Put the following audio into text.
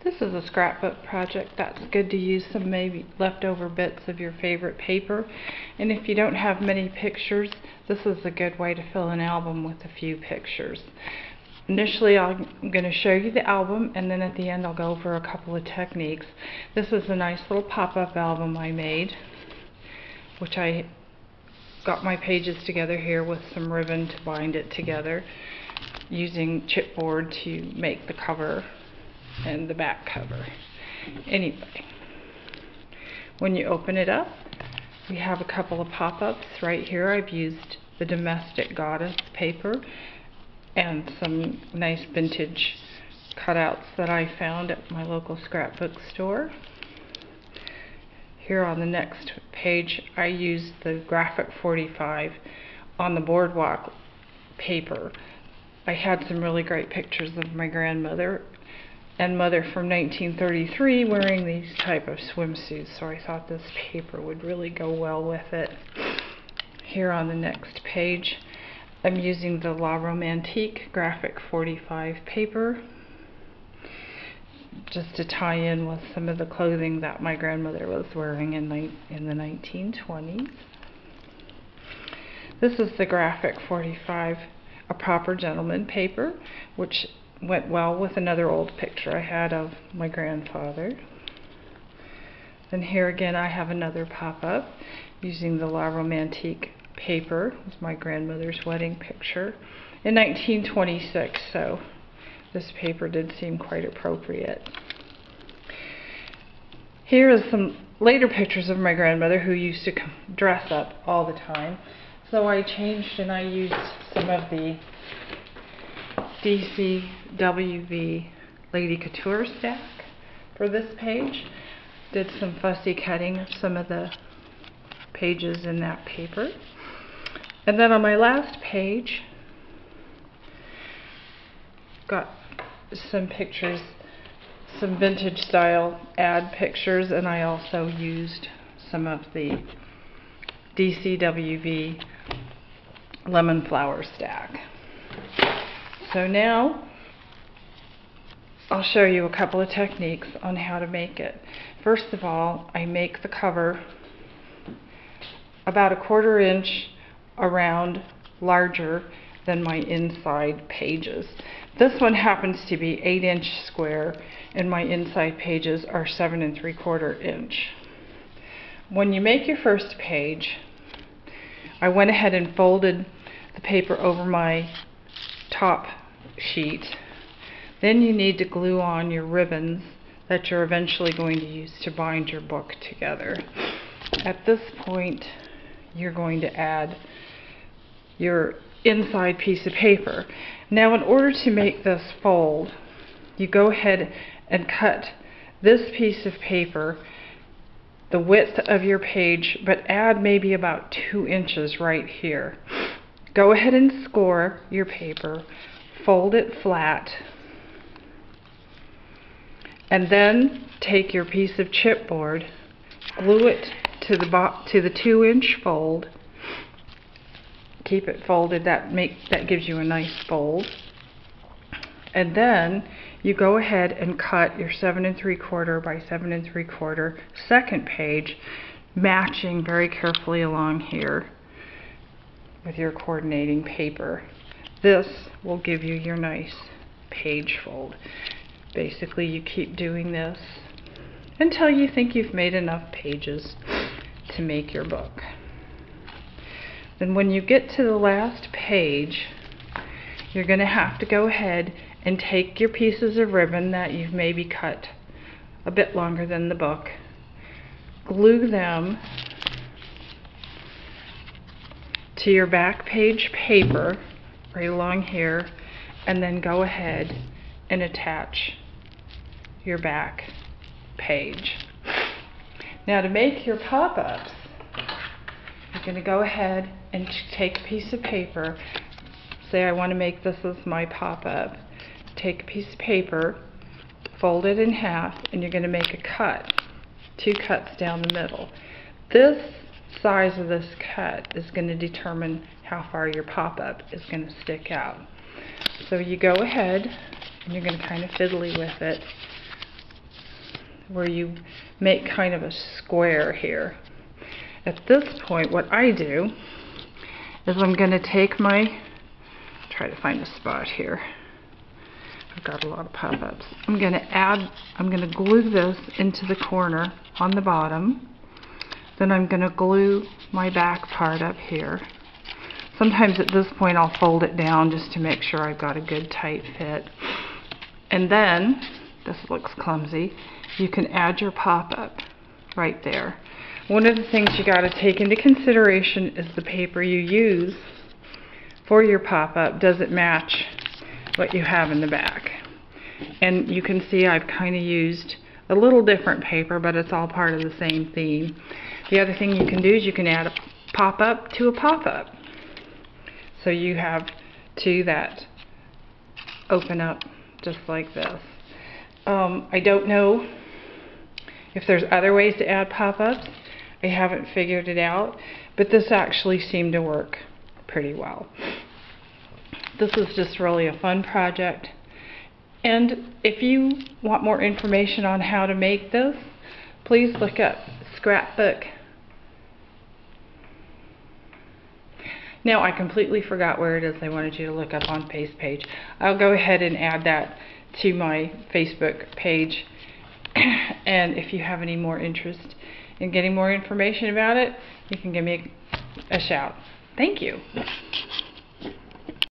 This is a scrapbook project that's good to use some maybe leftover bits of your favorite paper. And if you don't have many pictures, this is a good way to fill an album with a few pictures. Initially, I'm going to show you the album, and then at the end I'll go over a couple of techniques. This is a nice little pop-up album I made, which I got my pages together here with some ribbon to bind it together, using chipboard to make the cover and the back cover. Anyway, when you open it up, we have a couple of pop-ups right here. I've used the Domestic Goddess paper and some nice vintage cutouts that I found at my local scrapbook store. Here on the next page, I used the Graphic 45 on the Boardwalk paper. I had some really great pictures of my grandmother and mother from 1933 wearing these type of swimsuits, so I thought this paper would really go well with it. Here on the next page, I'm using the La Romantique Graphic 45 paper just to tie in with some of the clothing that my grandmother was wearing in the 1920s. This is the Graphic 45, a Proper Gentleman paper, which went well with another old picture I had of my grandfather. Then here again I have another pop-up using the La Romantique paper with my grandmother's wedding picture in 1926, so this paper did seem quite appropriate. Here is some later pictures of my grandmother, who used to dress up all the time, so I changed and I used some of the DCWV Lady Couture stack for this page. Did some fussy cutting of some of the pages in that paper. And then on my last page, got some pictures, some vintage style ad pictures, and I also used some of the DCWV lemon flower stack. So now I'll show you a couple of techniques on how to make it. First of all, I make the cover about 1/4 inch around larger than my inside pages. This one happens to be 8-inch square, and my inside pages are 7 3/4 inch. When you make your first page, I went ahead and folded the paper over my top sheet. Then you need to glue on your ribbons that you're eventually going to use to bind your book together. At this point, you're going to add your inside piece of paper. Now, in order to make this fold, you go ahead and cut this piece of paper the width of your page, but add maybe about 2 inches right here. Go ahead and score your paper, fold it flat, and then take your piece of chipboard, glue it to the 2-inch fold. Keep it folded. That gives you a nice fold. And then you go ahead and cut your 7 3/4 by 7 3/4 second page, matching very carefully along here with your coordinating paper. This will give you your nice page fold. Basically, you keep doing this until you think you've made enough pages to make your book. Then when you get to the last page, you're going to have to go ahead and take your pieces of ribbon that you've maybe cut a bit longer than the book, glue them to your back page paper right along here, and then go ahead and attach your back page. Now, to make your pop-ups, you're going to go ahead and take a piece of paper. Say I want to make this as my pop-up. Take a piece of paper, fold it in half, and you're going to make a cut, 2 cuts down the middle. This size of this cut is going to determine how far your pop-up is going to stick out. So you go ahead and you're going to kind of fiddly with it where you make kind of a square here. At this point, what I do is I'm going to take my, try to find a spot here. I've got a lot of pop-ups. I'm going to glue this into the corner on the bottom. Then I'm going to glue my back part up here. Sometimes at this point I'll fold it down just to make sure I've got a good tight fit. And then, this looks clumsy, you can add your pop-up right there. One of the things you got to take into consideration is the paper you use for your pop-up. Does it match what you have in the back? And you can see I've kind of used a little different paper, but it's all part of the same theme. The other thing you can do is you can add a pop-up to a pop-up. So you have two that open up just like this. I don't know if there's other ways to add pop-ups. I haven't figured it out, but this actually seemed to work pretty well. This is just really a fun project. And if you want more information on how to make this, please look up Scrapbook. Now, I completely forgot where it is I wanted you to look up on page. I'll go ahead and add that to my Facebook page. And if you have any more interest in getting more information about it, you can give me a shout. Thank you.